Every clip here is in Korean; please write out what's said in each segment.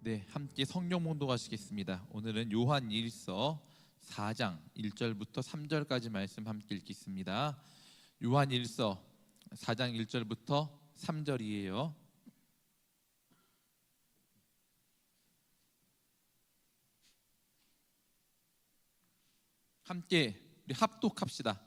네, 함께 성경 봉독하시겠습니다. 오늘은 요한 1서 4장 1절부터 3절까지 말씀 함께 읽겠습니다. 요한 1서 4장 1절부터 3절이에요. 함께 우리 합독합시다.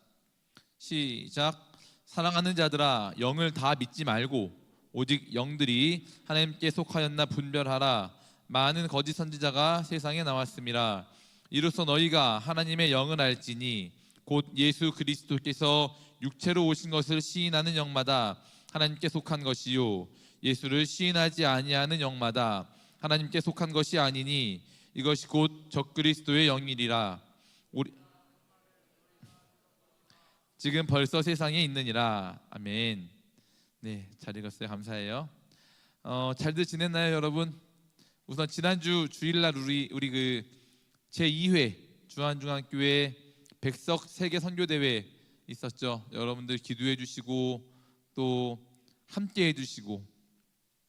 시작. 사랑하는 자들아, 영을 다 믿지 말고 오직 영들이 하나님께 속하였나 분별하라. 많은 거짓 선지자가 세상에 나왔음이라. 이로써 너희가 하나님의 영을 알지니 곧 예수 그리스도께서 육체로 오신 것을 시인하는 영마다 하나님께 속한 것이요, 예수를 시인하지 아니하는 영마다 하나님께 속한 것이 아니니 이것이 곧 적그리스도의 영이리라. 지금 벌써 세상에 있느니라. 아멘. 네, 잘 읽었어요. 감사해요. 잘들 지냈나요, 여러분? 우선 지난주 주일날 우리 그 제2회 주한중앙교회 백석 세계 선교대회 있었죠. 여러분들 기도해 주시고 또 함께 해 주시고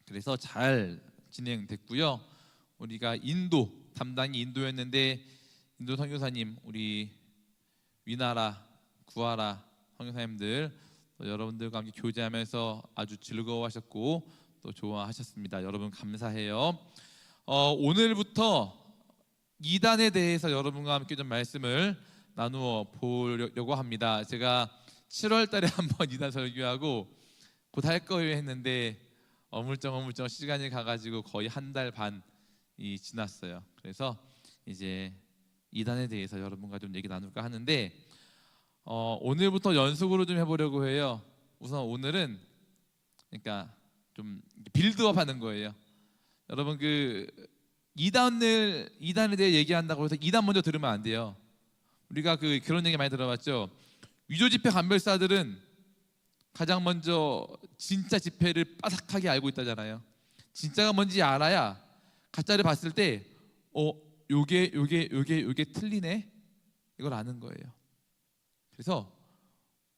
그래서 잘 진행됐고요. 우리가 인도 담당이 인도였는데 인도 선교사님, 우리 위나라, 구하라 선교사님들 여러분들과 함께 교제하면서 아주 즐거워하셨고 또 좋아하셨습니다. 여러분 감사해요. 오늘부터 이단에 대해서 여러분과 함께 좀 말씀을 나누어 보려고 합니다. 제가 7월 달에 한번 이단 설교하고 곧 할 거예요 했는데 어물쩡 시간이 가가지고 거의 한 달 반이 지났어요. 그래서 이제 이단에 대해서 여러분과 좀 얘기 나눌까 하는데 오늘부터 연속으로 좀 해보려고 해요. 우선 오늘은 그러니까 좀 빌드업 하는 거예요. 여러분 그 이단에 대해 얘기한다고 해서 이단 먼저 들으면 안 돼요. 우리가 그런 얘기 많이 들어봤죠. 위조 지폐 감별사들은 가장 먼저 진짜 지폐를 빠삭하게 알고 있다잖아요. 진짜가 뭔지 알아야 가짜를 봤을 때 요게 틀리네, 이걸 아는 거예요. 그래서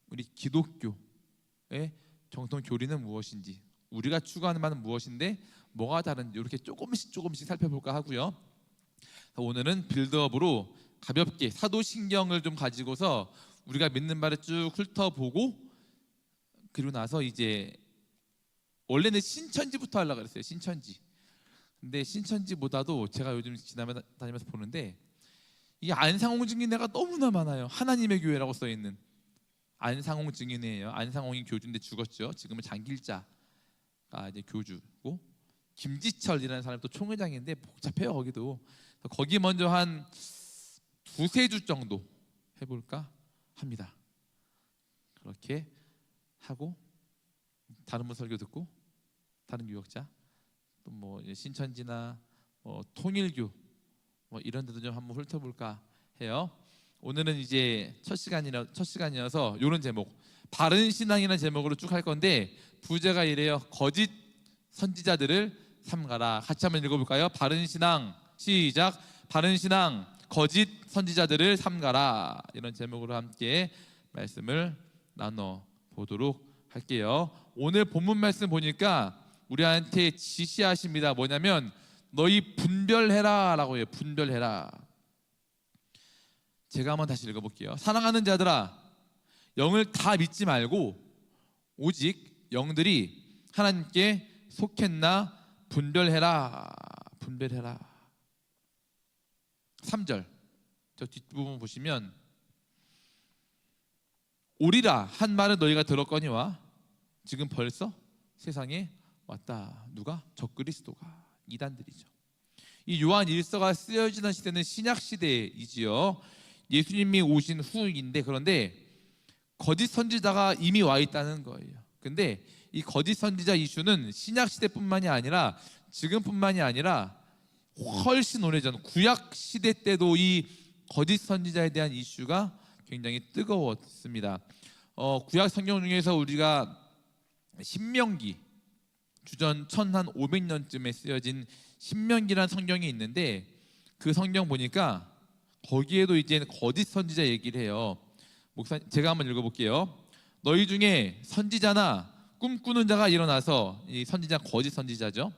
우리 기독교의 정통 교리는 무엇인지, 우리가 추구하는 바는 무엇인데 뭐가 다른지 이렇게 조금씩 살펴볼까 하고요. 오늘은 빌드업으로 가볍게 사도신경을 좀 가지고서 우리가 믿는 바를 쭉 훑어보고 그리고 나서 이제 원래는 신천지부터 하려고 그랬어요. 신천지. 근데 신천지보다도 제가 요즘 지나다니면서 보는데 이 안상홍 증인회가 너무나 많아요. 하나님의 교회라고 써있는 안상홍 증인회예요. 안상홍이 교주인데 죽었죠. 지금은 장길자가 이제 교주고, 김지철이라는 사람이 또 총회장인데 복잡해요. 거기 먼저 한 두세 주 정도 해볼까 합니다. 그렇게 하고 다른 분 설교 듣고 다른 교역자 또 뭐 신천지나 통일교 이런 데도 좀 한번 훑어볼까 해요. 오늘은 이제 첫 시간이어서 이런 제목, 바른 신앙이라는 제목으로 쭉 할 건데 부제가 이래요. 거짓 선지자들을 삼가라. 같이 한번 읽어볼까요? 바른 신앙, 시작. 바른 신앙, 거짓 선지자들을 삼가라. 이런 제목으로 함께 말씀을 나눠 보도록 할게요. 오늘 본문 말씀 보니까 우리한테 지시하십니다. 뭐냐면 너희 분별해라 라고 해요. 분별해라. 제가 한번 다시 읽어볼게요. 사랑하는 자들아, 영을 다 믿지 말고 오직 영들이 하나님께 속했나 분별해라. 분별해라. 3절 저 뒷부분 보시면 오리라 한 말은 너희가 들었거니와 지금 벌써 세상에 왔다. 누가? 적그리스도가, 이단들이죠. 이 요한 1서가 쓰여지던 시대는 신약 시대이지요. 예수님이 오신 후인데, 그런데 거짓 선지자가 이미 와 있다는 거예요. 근데 이 거짓 선지자 이슈는 신약 시대뿐만이 아니라 지금뿐만이 아니라 훨씬 오래전 구약 시대 때도 이 거짓 선지자에 대한 이슈가 굉장히 뜨거웠습니다. 구약 성경 중에서 우리가 신명기 주전 1500년쯤에 쓰여진 신명기라는 성경이 있는데 그 성경 보니까 거기에도 이제 거짓 선지자 얘기를 해요. 제가 한번 읽어볼게요. 너희 중에 선지자나 꿈꾸는 자가 일어나서, 이 선지자 거짓 선지자죠.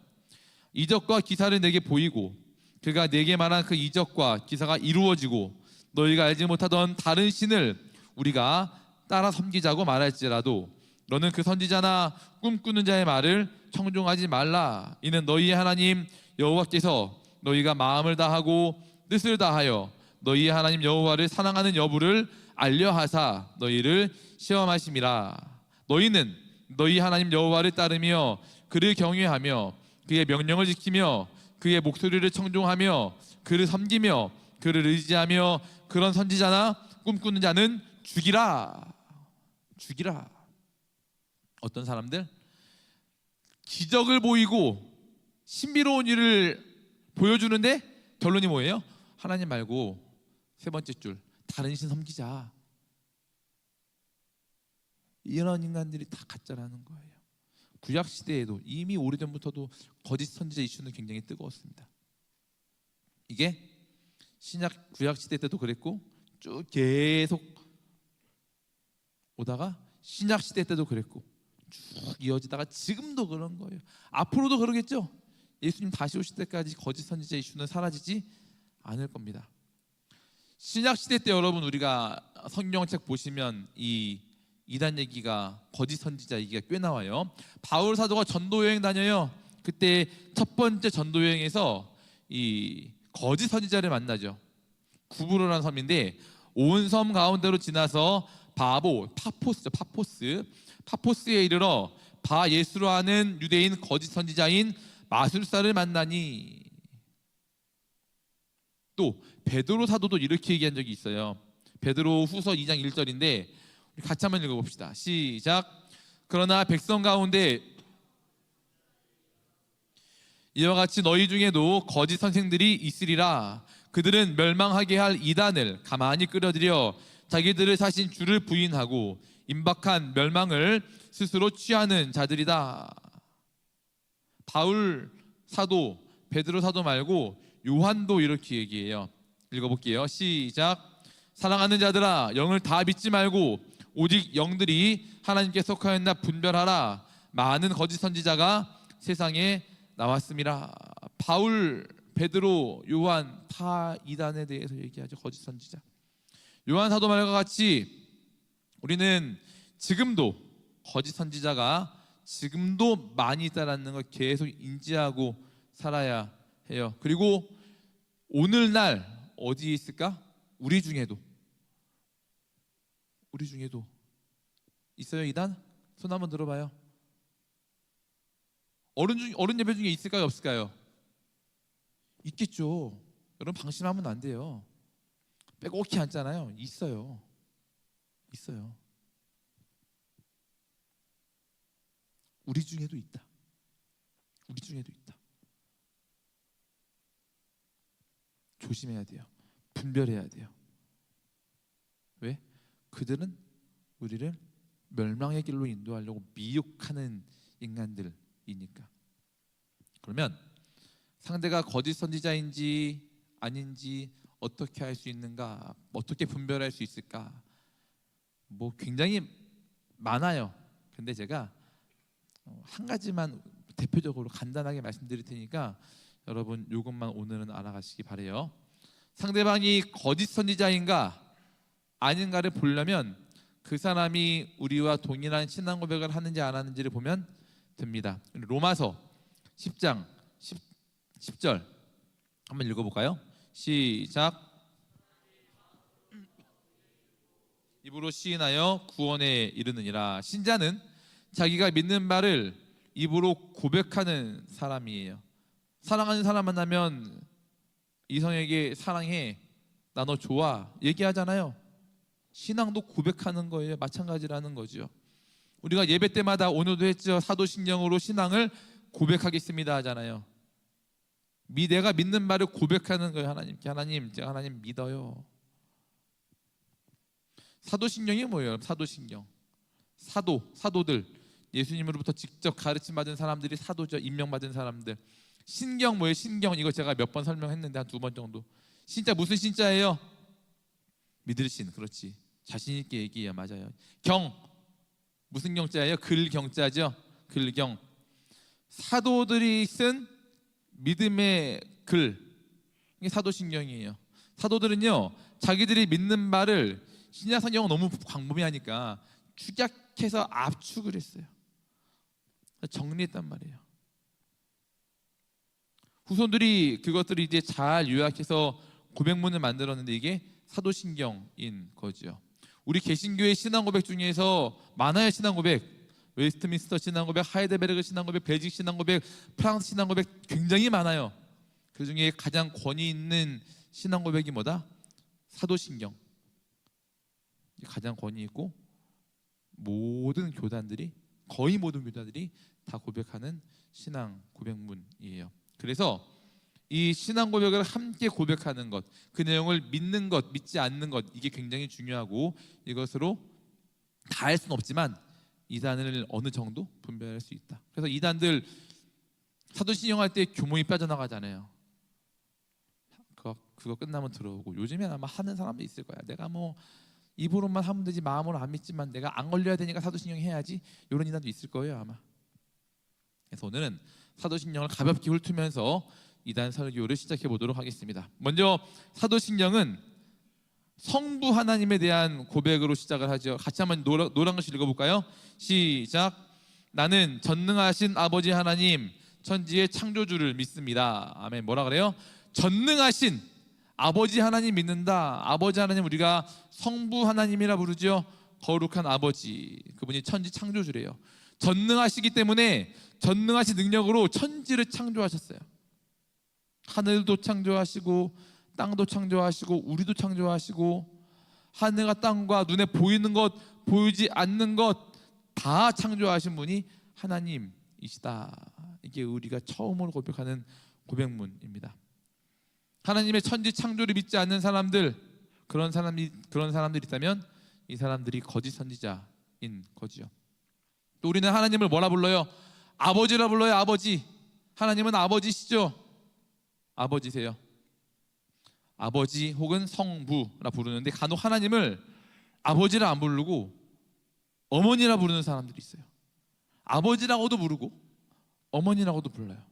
이적과 기사를 내게 보이고 그가 내게 말한 그 이적과 기사가 이루어지고 너희가 알지 못하던 다른 신을 우리가 따라 섬기자고 말할지라도 너는 그 선지자나 꿈꾸는 자의 말을 청종하지 말라. 이는 너희의 하나님 여호와께서 너희가 마음을 다하고 뜻을 다하여 너희의 하나님 여호와를 사랑하는 여부를 알려하사 너희를 시험하심이라. 너희는 너희 하나님 여호와를 따르며 그를 경외하며 그의 명령을 지키며 그의 목소리를 청종하며 그를 섬기며 그를 의지하며 그런 선지자나 꿈꾸는 자는 죽이라. 죽이라. 어떤 사람들 기적을 보이고 신비로운 일을 보여주는데 결론이 뭐예요? 하나님 말고 세 번째 줄 다른 신 섬기자. 이런 인간들이 다 가짜라는 거예요. 구약 시대에도 이미 오래전부터도 거짓 선지자 이슈는 굉장히 뜨거웠습니다. 이게 신약 구약 시대 때도 그랬고 쭉 계속 오다가 신약 시대 때도 그랬고 쭉 이어지다가 지금도 그런 거예요. 앞으로도 그러겠죠. 예수님 다시 오실 때까지 거짓 선지자 이슈는 사라지지 않을 겁니다. 신약 시대 때 여러분 우리가 성경책 보시면 이 이단 얘기가 거짓 선지자 얘기가 꽤 나와요. 바울 사도가 전도 여행 다녀요. 그때 첫 번째 전도 여행에서 이 거짓 선지자를 만나죠. 구브로라는 섬인데 온 섬 가운데로 지나서 파포스에 이르러 바 예수로 하는 유대인 거짓 선지자인 마술사를 만나니. 또 베드로 사도도 이렇게 얘기한 적이 있어요. 베드로 후서 2장 1절인데 같이 한번 읽어봅시다. 시작. 그러나 백성 가운데 이와 같이 너희 중에도 거짓 선생들이 있으리라. 그들은 멸망하게 할 이단을 가만히 끌어들여 자기들을 사신 주를 부인하고 임박한 멸망을 스스로 취하는 자들이다. 바울 사도, 베드로 사도 말고 요한도 이렇게 얘기해요. 읽어볼게요. 시작. 사랑하는 자들아, 영을 다 믿지 말고 오직 영들이 하나님께 속하였나 분별하라. 많은 거짓 선지자가 세상에 나왔습니다. 바울, 베드로, 요한 다 이단에 대해서 얘기하죠. 거짓 선지자. 요한 사도 말과 같이 우리는 지금도 거짓 선지자가 지금도 많이 있다라는 걸 계속 인지하고 살아야 해요. 그리고 오늘날 어디에 있을까? 우리 중에도 있어요. 이단? 손 한번 들어봐요. 어른 예배 중에 있을까요? 없을까요? 있겠죠. 여러분 방심하면 안 돼요. 빼곡히 앉잖아요. 있어요. 우리 중에도 있다. 조심해야 돼요. 분별해야 돼요. 왜? 그들은 우리를 멸망의 길로 인도하려고 미혹하는 인간들이니까. 그러면 상대가 거짓 선지자인지 아닌지 어떻게 할 수 있는가? 어떻게 분별할 수 있을까? 뭐 굉장히 많아요. 근데 제가 한 가지만 대표적으로 간단하게 말씀드릴 테니까 여러분 이것만 오늘은 알아가시기 바래요. 상대방이 거짓 선지자인가 아닌가를 보려면 그 사람이 우리와 동일한 신앙 고백을 하는지 안 하는지를 보면 됩니다. 로마서 10장 10절 한번 읽어볼까요? 시작. 입으로 시인하여 구원에 이르느니라. 신자는 자기가 믿는 바를 입으로 고백하는 사람이에요. 사랑하는 사람 만나면 이성에게 사랑해, 나 너 좋아 얘기하잖아요. 신앙도 고백하는 거예요. 마찬가지라는 거죠. 우리가 예배 때마다 오늘도 했죠. 사도신경으로 신앙을 고백하겠습니다 하잖아요. 내가 믿는 바를 고백하는 거예요. 하나님께. 하나님, 제가 하나님 믿어요. 사도신경이 뭐예요? 사도신경. 사도들, 예수님으로부터 직접 가르침 받은 사람들이 사도죠. 임명받은 사람들. 신경 뭐예요? 신경. 이거 제가 몇 번 설명했는데 한 2번 정도. 신자 무슨 신자예요? 믿을 신. 그렇지. 자신 있게 얘기해요. 맞아요. 경 무슨 경자예요? 글경자죠. 글경. 사도들이 쓴 믿음의 글, 이게 사도신경이에요. 사도들은요, 자기들이 믿는 바를 신약 성경은 너무 광범위하니까 축약해서 압축을 했어요. 정리했단 말이에요. 후손들이 그것들을 이제 잘 요약해서 고백문을 만들었는데 이게 사도신경인 거죠. 우리 개신교의 신앙 고백 중에서 많아요. 신앙 고백, 웨스트민스터 신앙 고백, 하이델베르그 신앙 고백, 벨직 신앙 고백, 프랑스 신앙 고백 굉장히 많아요. 그 중에 가장 권위 있는 신앙 고백이 뭐다? 사도신경. 가장 권위 있고 모든 교단들이, 거의 모든 교단들이 다 고백하는 신앙 고백문이에요. 그래서 이 신앙 고백을 함께 고백하는 것, 그 내용을 믿는 것, 믿지 않는 것, 이게 굉장히 중요하고 이것으로 다 할 수는 없지만 이단을 어느 정도 분별할 수 있다. 그래서 이단들 사도신경 할 때 교문이 빠져나가잖아요. 그거 끝나면 들어오고, 요즘엔 아마 하는 사람도 있을 거야. 내가 뭐 입으로만 하면 되지 마음으로 안 믿지만 내가 안 걸려야 되니까 사도신경 해야지, 이런 이단도 있을 거예요 아마. 그래서 오늘은 사도신경을 가볍게 훑으면서 이단 설교를 시작해 보도록 하겠습니다. 먼저 사도신경은 성부 하나님에 대한 고백으로 시작을 하죠. 같이 한번 노란 글씨 읽어볼까요? 시작. 나는 전능하신 아버지 하나님, 천지의 창조주를 믿습니다. 아멘. 뭐라 그래요? 전능하신 아버지 하나님 믿는다. 아버지 하나님 우리가 성부 하나님이라 부르죠. 거룩한 아버지, 그분이 천지 창조주래요. 전능하시기 때문에 전능하신 능력으로 천지를 창조하셨어요. 하늘도 창조하시고 땅도 창조하시고 우리도 창조하시고, 하늘과 땅과 눈에 보이는 것 보이지 않는 것 다 창조하신 분이 하나님이시다. 이게 우리가 처음으로 고백하는 고백문입니다. 하나님의 천지 창조를 믿지 않는 사람들, 그런 사람들이 있다면 이 사람들이 거짓 선지자인 거지요. 또 우리는 하나님을 뭐라 불러요? 아버지라 불러요. 아버지. 하나님은 아버지시죠. 아버지세요. 아버지 혹은 성부라 부르는데 간혹 하나님을 아버지라 안 부르고 어머니라 부르는 사람들이 있어요. 아버지라고도 부르고 어머니라고도 불러요.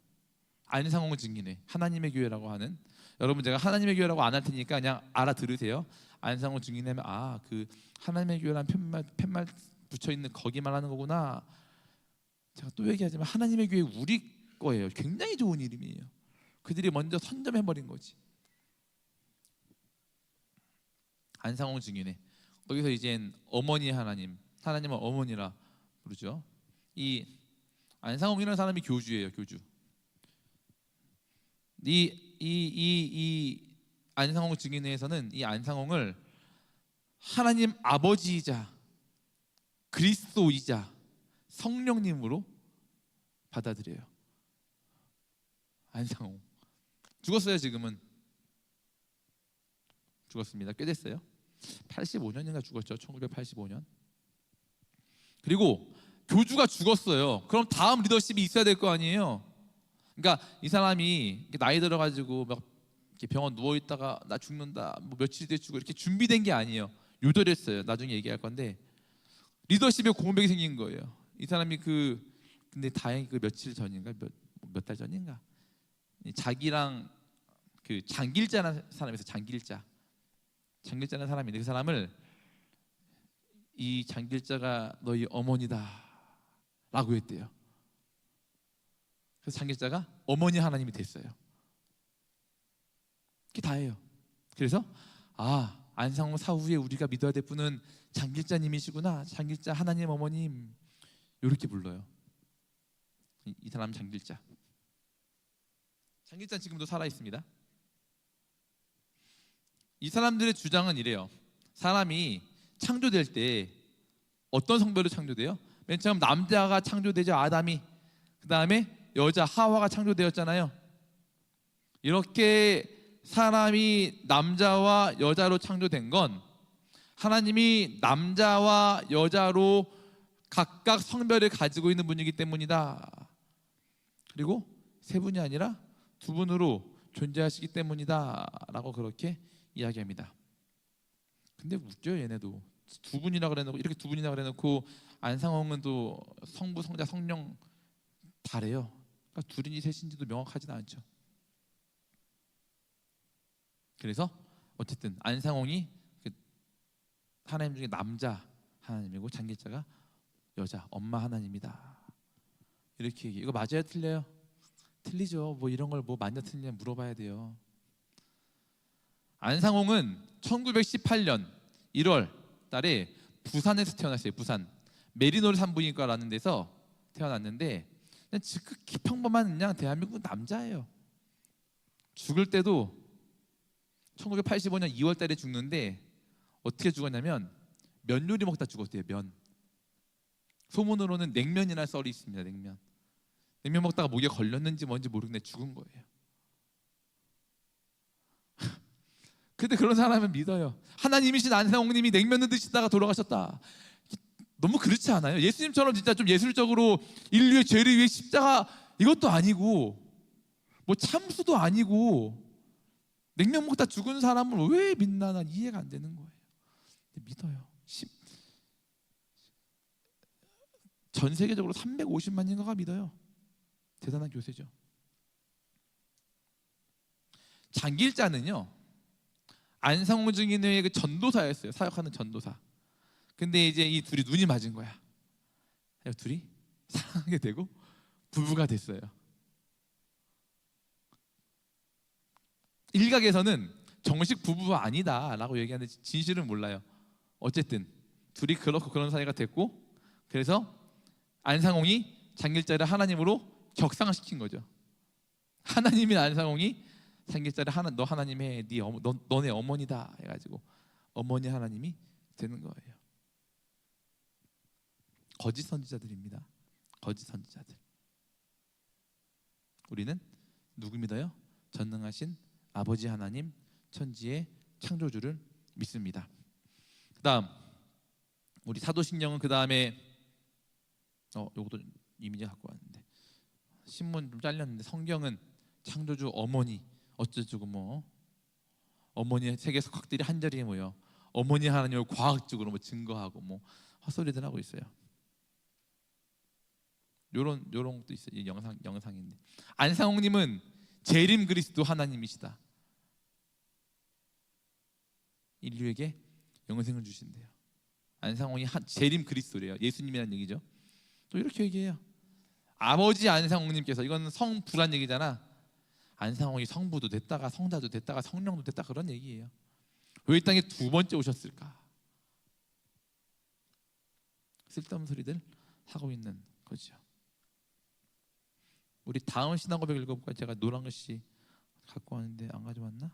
안상홍 증인회 하나님의 교회라고 하는, 여러분 제가 하나님의 교회라고 안 할 테니까 그냥 알아들으세요. 안상홍 증인회면 그 하나님의 교회라는 팻말 붙여 있는 거기 말하는 거구나. 제가 또 얘기하지만 하나님의 교회 우리 거예요. 굉장히 좋은 이름이에요. 그들이 먼저 선점해버린 거지. 안상홍 증인회, 거기서 이젠 어머니 하나님은 어머니라 부르죠. 이 안상홍이라는 사람이 교주예요. 교주. 이 안상홍 증인회에서는 이 안상홍을 하나님 아버지이자 그리스도이자 성령님으로 받아들여요. 안상홍 죽었어요. 지금은 죽었습니다. 꽤 됐어요. 85년인가 죽었죠. 1985년. 그리고 교주가 죽었어요. 그럼 다음 리더십이 있어야 될 거 아니에요. 그러니까 이 사람이 나이 들어가지고 막 이렇게 병원 누워 있다가 나 죽는다, 뭐 며칠 뒤에 죽고 이렇게 준비된 게 아니에요. 요절했어요. 나중에 얘기할 건데 리더십에 공백이 생긴 거예요. 이 사람이 근데 다행히 그 며칠 전인가 몇 달 전인가 자기랑 그 장길자라는 사람에서 장길자라는 사람인데 그 사람을 이 장길자가 너희 어머니다 라고 했대요. 그래서 장길자가 어머니 하나님이 됐어요. 그게 다예요. 그래서 안상홍 사후에 우리가 믿어야 될 분은 장길자님이시구나. 장길자 하나님 어머님 이렇게 불러요. 이 사람 장길자. 장길자는 지금도 살아 있습니다. 이 사람들의 주장은 이래요. 사람이 창조될 때 어떤 성별로 창조돼요? 맨 처음 남자가 창조되죠. 아담이. 그 다음에 여자 하와가 창조되었잖아요. 이렇게 사람이 남자와 여자로 창조된 건 하나님이 남자와 여자로 각각 성별을 가지고 있는 분이기 때문이다. 그리고 세 분이 아니라 두 분으로 존재하시기 때문이다 라고 그렇게 이야기합니다. 근데 웃겨요. 얘네도 두 분이나 그래놓고, 이렇게 두 분이나 그래놓고 안상홍은 또 성부 성자 성령 다래요. 그러니까 둘인지 셋인지도 명확하지는 않죠. 그래서 어쨌든 안상홍이 하나님 중에 남자 하나님이고 장기자가 여자 엄마 하나님이다. 이렇게 얘기해. 이거 맞아요? 틀려요? 틀리죠. 뭐 이런 걸 뭐 맞냐 틀리냐 물어봐야 돼요. 안상홍은 1918년 1월 달에 부산에서 태어났어요. 부산 메리노르 산부인과라는 데서 태어났는데 그냥 지극히 평범한 그냥 대한민국 남자예요. 죽을 때도 1985년 2월 달에 죽는데 어떻게 죽었냐면 면 요리 먹다 죽었대요. 면. 소문으로는 냉면이나 썰이 있습니다. 냉면 먹다가 목에 걸렸는지 뭔지 모르겠는데 죽은 거예요. 근데 그런 사람은 믿어요. 하나님이신 안상홍님이 냉면을 드시다가 돌아가셨다. 너무 그렇지 않아요? 예수님처럼 진짜 좀 예술적으로 인류의 죄를 위해 십자가 이것도 아니고 뭐 참수도 아니고 냉면 먹다 죽은 사람을 왜 믿나 난 이해가 안 되는 거예요. 믿어요. 전 세계적으로 350만 인가가 믿어요. 대단한 교세죠. 장기일자는요 안상홍 증인의 그 전도사였어요. 사역하는 전도사. 근데 이제 이 둘이 눈이 맞은 거야. 둘이 사랑하게 되고 부부가 됐어요. 일각에서는 정식 부부가 아니다라고 얘기하는데 진실은 몰라요. 어쨌든 둘이 그렇고 그런 사이가 됐고 그래서 안상홍이 장길자를 하나님으로 격상시킨 거죠. 하나님인 안상홍이 장길자를 너 하나님 해, 너네 어머니다 해가지고 어머니 하나님이 되는 거예요. 거짓 선지자들입니다. 거짓 선지자들. 우리는 누구 믿어요? 전능하신 아버지 하나님, 천지의 창조주를 믿습니다. 그다음 우리 사도신경은 그 다음에 요것도 이미지 갖고 왔는데 신문 좀 잘렸는데 성경은 창조주 어머니 어쩌고 뭐 어머니 세계 석학들이 한 자리에 모여 어머니 하나님을 과학적으로 뭐 증거하고 뭐 헛소리들 하고 있어요. 요런 것도 있어요. 영상인데 안상홍님은 재림 그리스도 하나님이시다. 인류에게 영생을 주신대요. 안상홍이 재림 그리스도래요. 예수님이라는 얘기죠. 또 이렇게 얘기해요. 아버지 안상홍님께서 이건 성부란 얘기잖아. 안상홍이 성부도 됐다가 성자도 됐다가 성령도 됐다 그런 얘기예요. 왜 이 땅에 두 번째 오셨을까? 쓸데없는 소리들 하고 있는 거죠. 우리 다음 신앙 고백 읽어볼까요? 제가 노란 글씨 갖고 왔는데 안 가져왔나?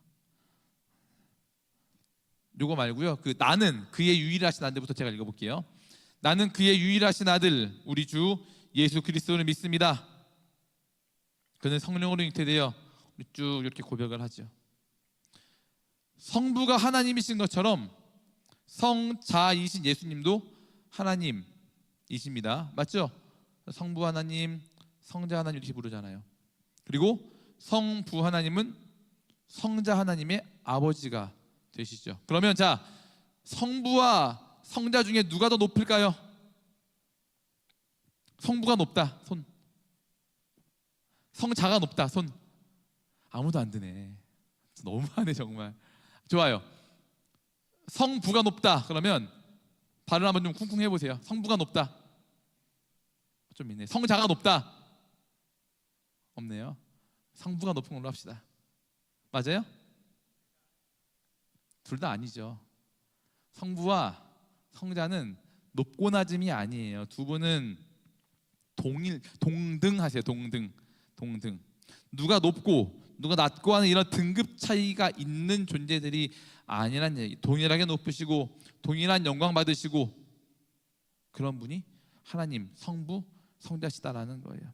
요거 말고요. 나는 그의 유일하신 아들부터 제가 읽어볼게요. 나는 그의 유일하신 아들 우리 주 예수 그리스도를 믿습니다. 그는 성령으로 잉태되어 쭉 이렇게 고백을 하죠. 성부가 하나님이신 것처럼 성자이신 예수님도 하나님이십니다. 맞죠? 성부 하나님, 성자 하나님 이렇게 부르잖아요. 그리고 성부 하나님은 성자 하나님의 아버지가 되시죠. 그러면 자, 성부와 성자 중에 누가 더 높을까요? 성부가 높다. 손. 성자가 높다. 손. 아무도 안 드네. 너무하네 정말. 좋아요. 성부가 높다. 그러면 발을 한번 좀 쿵쿵 해보세요. 성부가 높다. 좀 있네. 성자가 높다. 없네요. 성부가 높은 걸로 합시다. 맞아요? 둘 다 아니죠. 성부와 성자는 높고 낮음이 아니에요. 두 분은 동등하세요. 동등. 누가 높고 누가 낮고 하는 이런 등급 차이가 있는 존재들이 아니란 얘기. 동일하게 높으시고 동일한 영광 받으시고 그런 분이 하나님 성부 성자시다라는 거예요.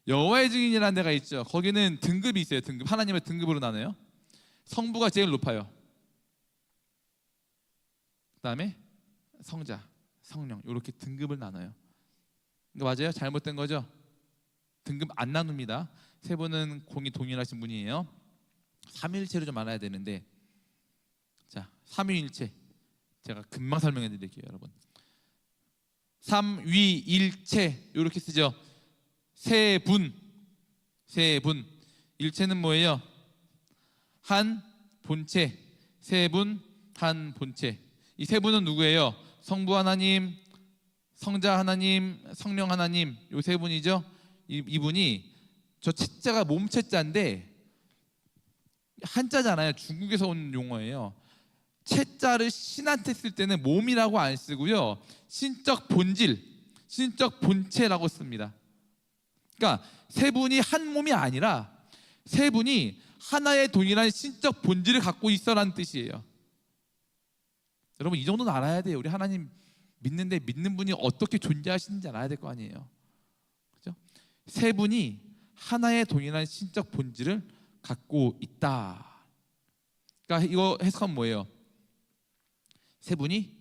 여호와의 증인이라는 데가 있죠. 거기는 등급이 있어요. 등급. 하나님의 등급으로 나눠요. 성부가 제일 높아요. 그 다음에 성자, 성령 이렇게 등급을 나눠요. 맞아요? 잘못된 거죠? 등급 안 나눕니다. 세 분은 공이 동일하신 분이에요. 삼위일체로 좀 알아야 되는데, 자, 삼위일체 제가 금방 설명해 드릴게요, 여러분. 삼위일체 이렇게 쓰죠. 세 분. 일체는 뭐예요? 한 본체, 세 분 한 본체. 이 세 분은 누구예요? 성부 하나님, 성자 하나님, 성령 하나님. 요 세 분이죠. 이분이 저 채자가 몸채자인데 한자잖아요. 중국에서 온 용어예요. 채자를 신한테 쓸 때는 몸이라고 안 쓰고요. 신적 본질, 신적 본체라고 씁니다. 그러니까 세 분이 한 몸이 아니라 세 분이 하나의 동일한 신적 본질을 갖고 있어라는 뜻이에요. 여러분 이 정도는 알아야 돼요. 우리 하나님 믿는데 믿는 분이 어떻게 존재하시는지 알아야 될 거 아니에요. 그렇죠? 세 분이 하나의 동일한 신적 본질을 갖고 있다. 그러니까 이거 해석하면 뭐예요? 세 분이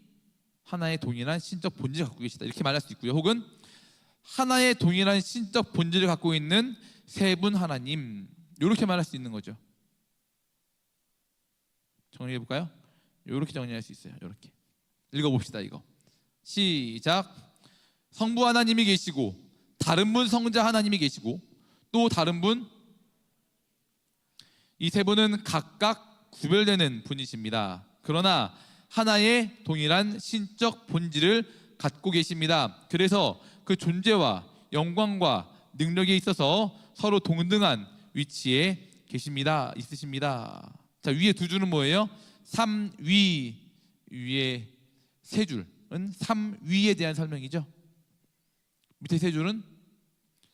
하나의 동일한 신적 본질을 갖고 계시다. 이렇게 말할 수 있고요. 혹은 하나의 동일한 신적 본질을 갖고 있는 세 분 하나님. 이렇게 말할 수 있는 거죠. 정리해 볼까요? 이렇게 정리할 수 있어요. 이렇게 읽어봅시다. 이거 시작. 성부 하나님이 계시고 다른 분 성자 하나님이 계시고 또 다른 분, 이 세 분은 각각 구별되는 분이십니다. 그러나 하나의 동일한 신적 본질을 갖고 계십니다. 그래서 그 존재와 영광과 능력에 있어서 서로 동등한 위치에 계십니다. 있으십니다. 자, 위에 두 줄은 뭐예요? 삼위, 위에 세 줄은 삼위에 대한 설명이죠. 밑에 세 줄은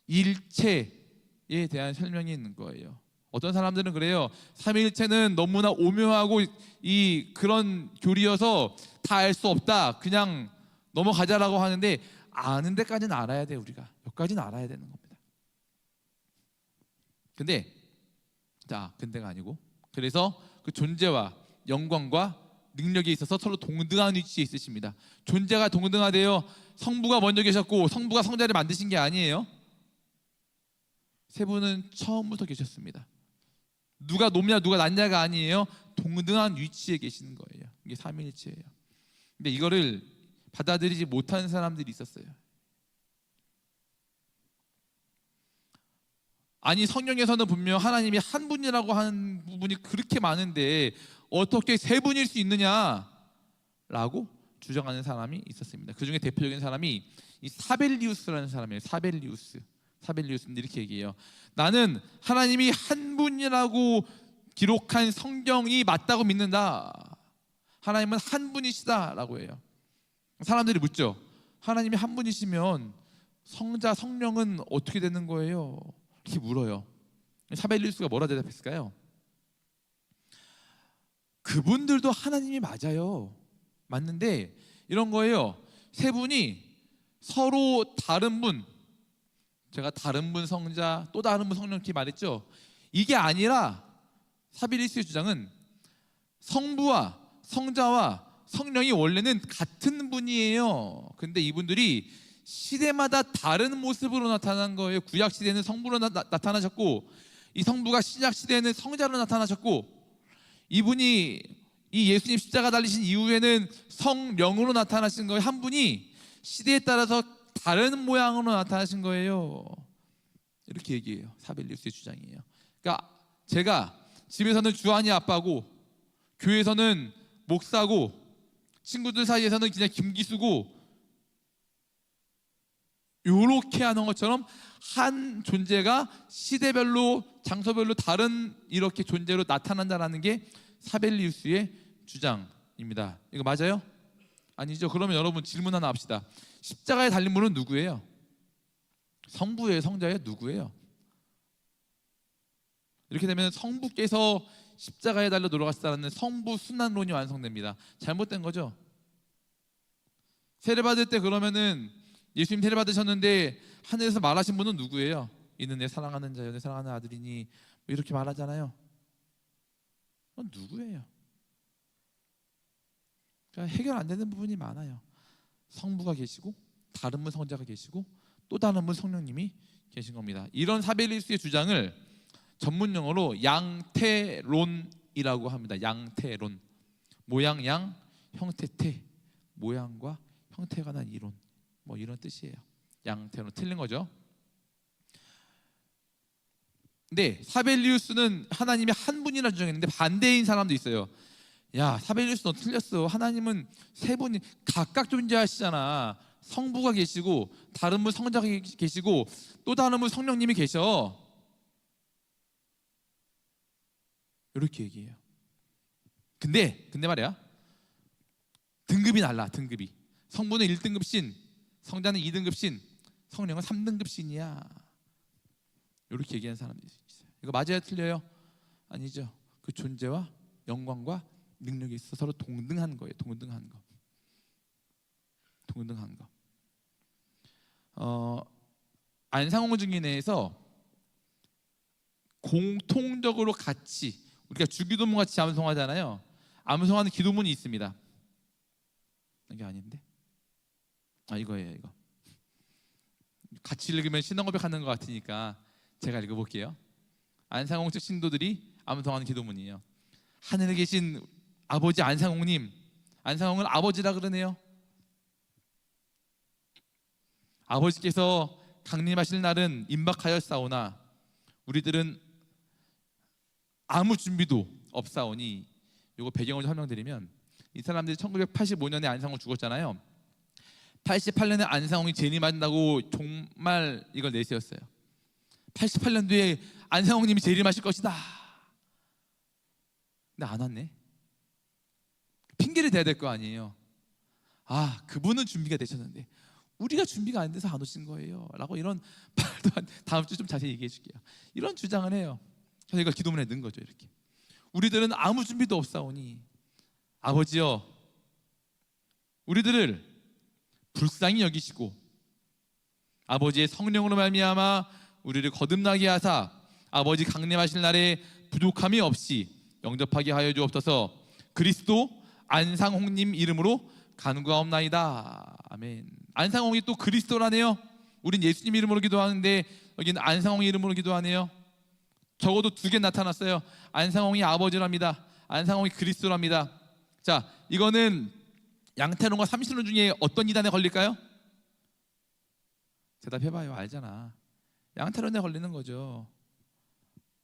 일체에 대한 설명이 있는 거예요. 어떤 사람들은 그래요. 삼위일체는 너무나 오묘하고 그런 교리여서 다 알 수 없다, 그냥 넘어가자라고 하는데 아는 데까지는 알아야 돼요. 우리가 여기까지는 알아야 되는 겁니다. 근데가 아니고, 그래서 그 존재와 영광과 능력에 있어서 서로 동등한 위치에 있으십니다. 존재가 동등하대요. 성부가 먼저 계셨고 성부가 성자를 만드신 게 아니에요. 세 분은 처음부터 계셨습니다. 누가 높냐 누가 낮냐가 아니에요. 동등한 위치에 계시는 거예요. 이게 삼위일체예요. 근데 이거를 받아들이지 못하는 사람들이 있었어요. 아니, 성경에서는 분명 하나님이 한 분이라고 하는 부분이 그렇게 많은데 어떻게 세 분일 수 있느냐라고 주장하는 사람이 있었습니다. 그 중에 대표적인 사람이 이 사벨리우스라는 사람이에요. 사벨리우스는 이렇게 얘기해요. 나는 하나님이 한 분이라고 기록한 성경이 맞다고 믿는다. 하나님은 한 분이시다라고 해요. 사람들이 묻죠. 하나님이 한 분이시면 성자 성령은 어떻게 되는 거예요? 이렇게 물어요. 사벨리우스가 뭐라 대답했을까요? 그분들도 하나님이 맞아요. 맞는데 이런 거예요. 세 분이 서로 다른 분, 제가 다른 분 성자 또 다른 분 성령 이렇게 말했죠. 이게 아니라 사벨리우스의 주장은 성부와 성자와 성령이 원래는 같은 분이에요. 근데 이분들이 시대마다 다른 모습으로 나타난 거예요. 구약 시대는 성부로 나타나셨고, 이 성부가 신약 시대에는 성자로 나타나셨고, 이분이 이 예수님 십자가 달리신 이후에는 성령으로 나타나신 거예요. 한 분이 시대에 따라서 다른 모양으로 나타나신 거예요. 이렇게 얘기해요. 사벨리우스의 주장이에요. 그러니까 제가 집에서는 주한이 아빠고 교회에서는 목사고 친구들 사이에서는 그냥 김기수고, 요렇게 하는 것처럼 한 존재가 시대별로 장소별로 다른 이렇게 존재로 나타난다는 게 사벨리우스의 주장입니다. 이거 맞아요? 아니죠? 그러면 여러분 질문 하나 합시다. 십자가에 달린 분은 누구예요? 성부예요? 성자예요? 누구예요? 이렇게 되면 성부께서 십자가에 달려 돌아가셨다는 성부 순환론이 완성됩니다. 잘못된 거죠? 세례 받을 때 그러면은 예수님 세례 받으셨는데 하늘에서 말하신 분은 누구예요? 이는 내 사랑하는 자요, 내 사랑하는 아들이니, 뭐 이렇게 말하잖아요. 그건 누구예요? 그러니까 해결 안 되는 부분이 많아요. 성부가 계시고 다른 분 성자가 계시고 또 다른 분 성령님이 계신 겁니다. 이런 사벨리우스의 주장을 전문 용어로 양태론이라고 합니다. 양태론. 모양 양, 형태 태. 모양과 형태가 난 이론. 뭐 이런 뜻이에요. 양태론. 틀린 거죠. 근데 사벨리우스는 하나님이 한 분이라 주장했는데 반대인 사람도 있어요. 야, 사벨리우스 너 틀렸어. 하나님은 세 분이 각각 존재하시잖아. 성부가 계시고 다른 분 성자가 계시고 또 다른 분 성령님이 계셔. 이렇게 얘기해요. 근데 말이야, 등급이 달라. 등급이. 성부는 1등급 신, 성자는 2등급 신, 성령은 3등급 신이야. 이렇게 얘기하는 사람들이 있어요. 이거 맞아요, 틀려요? 아니죠. 그 존재와 영광과 능력이 있어 서로 동등한 거예요. 동등한 거. 동등한 거. 안상홍 증인회에서 공통적으로 같이 우리가 주기도문 같이 암송하잖아요. 암송하는 기도문이 있습니다. 이게 아닌데? 이거예요. 이거. 같이 읽으면 신앙고백하는 것 같으니까 제가 읽어볼게요. 안상홍 측 신도들이 암송하는 기도문이에요. 하늘에 계신 아버지 안상홍님, 안상홍을 아버지라 그러네요. 아버지께서 강림하실 날은 임박하였사오나 우리들은 아무 준비도 없사오니. 이거 배경을 설명드리면, 이 사람들이 1985년에 안상홍 죽었잖아요. 88년에 안상홍이 재림한다고 정말 이걸 내세웠어요. 88년도에 안상홍님이 재림하실 것이다. 근데 안 왔네. 핑계를 대야 될 거 아니에요. 그분은 준비가 되셨는데 우리가 준비가 안 돼서 안 오신 거예요 라고, 이런 말도 안, 다음 주 좀 자세히 얘기해 줄게요. 이런 주장을 해요. 그래서 이걸 기도문에 넣은 거죠. 이렇게 우리들은 아무 준비도 없사오니 아버지여 우리들을 불쌍히 여기시고 아버지의 성령으로 말미암아 우리를 거듭나게 하사 아버지 강림하실 날에 부족함이 없이 영접하게 하여 주옵소서. 그리스도 안상홍님 이름으로 간구하옵나이다. 아멘. 안상홍이 또 그리스도라네요. 우린 예수님 이름으로 기도하는데 여기는 안상홍 이름으로 기도하네요. 적어도 2개 나타났어요. 안상홍이 아버지랍니다. 안상홍이 그리스도랍니다. 자, 이거는 양태론과 삼신론 중에 어떤 이단에 걸릴까요? 대답해봐요. 알잖아. 양태론에 걸리는 거죠.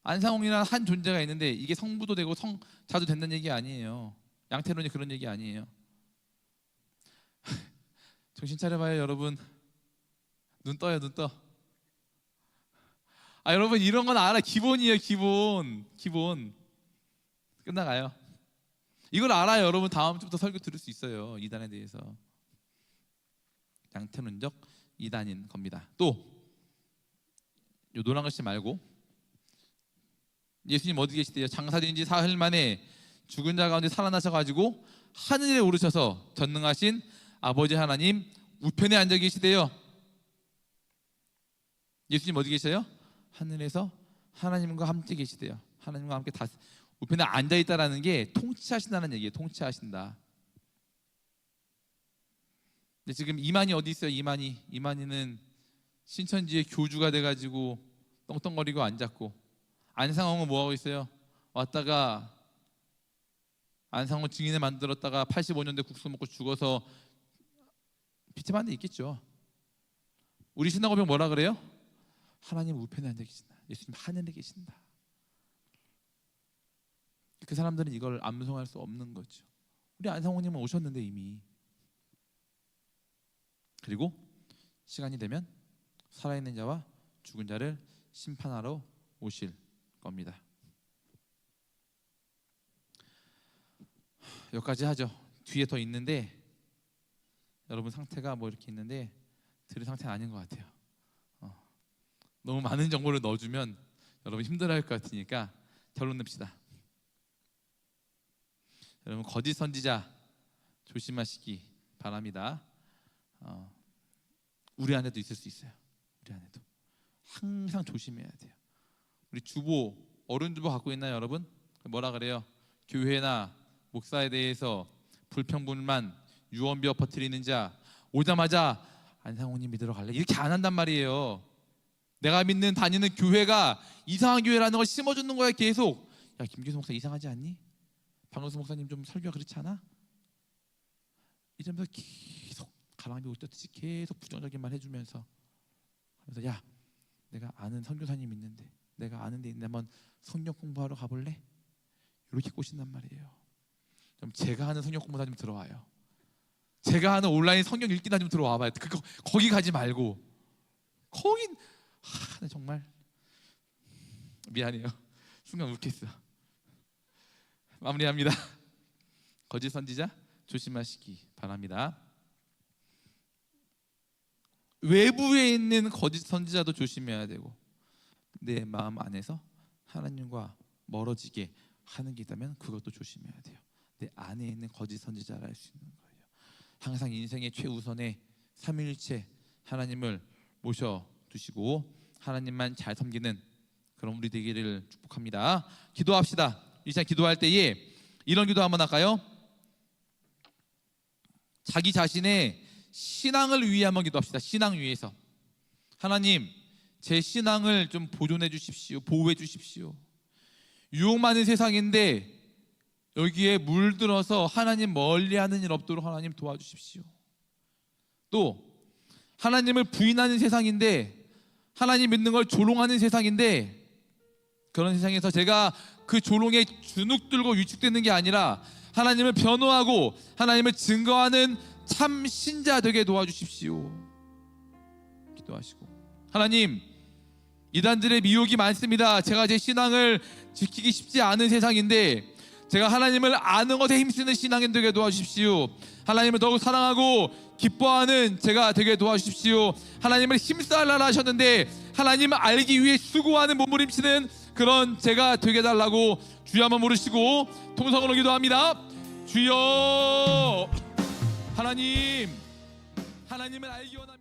안상홍이라는 한 존재가 있는데 이게 성부도 되고 성자도 된다는 얘기 아니에요. 양태론이 그런 얘기 아니에요. 정신 차려봐요, 여러분. 눈 떠요, 눈 떠. 여러분, 이런 건 알아. 기본이에요, 기본. 끝나가요. 이걸 알아요. 여러분 다음 주부터 설교 들을 수 있어요. 이단에 대해서. 양태론적 이단인 겁니다. 또 요 노란 글씨 말고 예수님 어디 계시대요? 장사된 지 사흘 만에 죽은 자 가운데 살아나셔가지고 하늘에 오르셔서 전능하신 아버지 하나님 우편에 앉아 계시대요. 예수님 어디 계셔요? 하늘에서 하나님과 함께 계시대요. 하나님과 함께 우편에 앉아 있다라는 게 통치하신다는 얘기예요. 통치하신다. 근데 지금 이만희 어디 있어요? 이만희는 신천지의 교주가 돼가지고 떵떵거리고 앉았고, 안상홍은 뭐 하고 있어요? 왔다가 안상홍 증인을 만들었다가 85년대 국수 먹고 죽어서 비참한 데 있겠죠. 우리 신앙고백 뭐라 그래요? 하나님 우편에 앉아 계신다. 예수님 하늘에 계신다. 그 사람들은 이걸 암송할 수 없는 거죠. 우리 안상홍님은 오셨는데 이미. 그리고 시간이 되면 살아있는 자와 죽은 자를 심판하러 오실 겁니다. 여기까지 하죠. 뒤에 더 있는데 여러분 상태가 뭐 이렇게 있는데 들을 상태는 아닌 것 같아요. 너무 많은 정보를 넣어주면 여러분 힘들어할 것 같으니까 결론 냅시다. 여러분 거짓 선지자 조심하시기 바랍니다. 우리 안에도 있을 수 있어요. 우리 안에도 항상 조심해야 돼요. 우리 주보, 어른 주보 갖고 있나요, 여러분? 뭐라 그래요? 교회나 목사에 대해서 불평불만, 유언비어 퍼뜨리는 자 오자마자 안상홍님 믿으러 갈래? 이렇게 안 한단 말이에요. 내가 믿는 다니는 교회가 이상한 교회라는 걸 심어주는 거야. 계속. 야, 김기수 목사 이상하지 않니? 박영수 목사님 좀 설교가 그렇지 않아? 이러면서 계속 가랑비 웃듯이 계속 부정적인 말 해주면서, 그래서 야, 내가 아는 선교사님 있는데 내가 아는 데 있는데 한번 성경 공부하러 가볼래? 이렇게 꼬신단 말이에요. 좀 제가 하는 성경 공부나 좀 들어와요. 제가 하는 온라인 성경 읽기나 좀 들어와봐요. 거기 가지 말고. 거긴 정말 미안해요. 순간 웃겠어. 마무리합니다. 거짓 선지자 조심하시기 바랍니다. 외부에 있는 거짓 선지자도 조심해야 되고, 내 마음 안에서 하나님과 멀어지게 하는 게 있다면 그것도 조심해야 돼요. 내 안에 있는 거짓 선지자를 알 수 있는 거예요. 항상 인생의 최우선의 삼위일체 하나님을 모셔두시고 하나님만 잘 섬기는 그런 우리 되기를 축복합니다. 기도합시다. 이 시간 기도할 때에 이런 기도 한번 할까요? 자기 자신의 신앙을 위해 한번 기도합시다. 신앙 위해서. 하나님, 제 신앙을 좀 보존해 주십시오. 보호해 주십시오. 유혹 많은 세상인데 여기에 물들어서 하나님 멀리하는 일 없도록 하나님 도와주십시오. 또 하나님을 부인하는 세상인데, 하나님 믿는 걸 조롱하는 세상인데, 그런 세상에서 제가 그 조롱에 주눅들고 위축되는 게 아니라 하나님을 변호하고 하나님을 증거하는 참 신자 되게 도와주십시오. 기도하시고, 하나님, 이단들의 미혹이 많습니다. 제가 제 신앙을 지키기 쉽지 않은 세상인데 제가 하나님을 아는 것에 힘쓰는 신앙인 되게 도와주십시오. 하나님을 더욱 사랑하고 기뻐하는 제가 되게 도와주십시오. 하나님을 힘쓰라 하셨는데 하나님을 알기 위해 수고하는 몸부림치는 그런 제가 되게 달라고 주여 한번 부르시고 통성으로 기도합니다. 주여, 하나님을 알기 원합니다.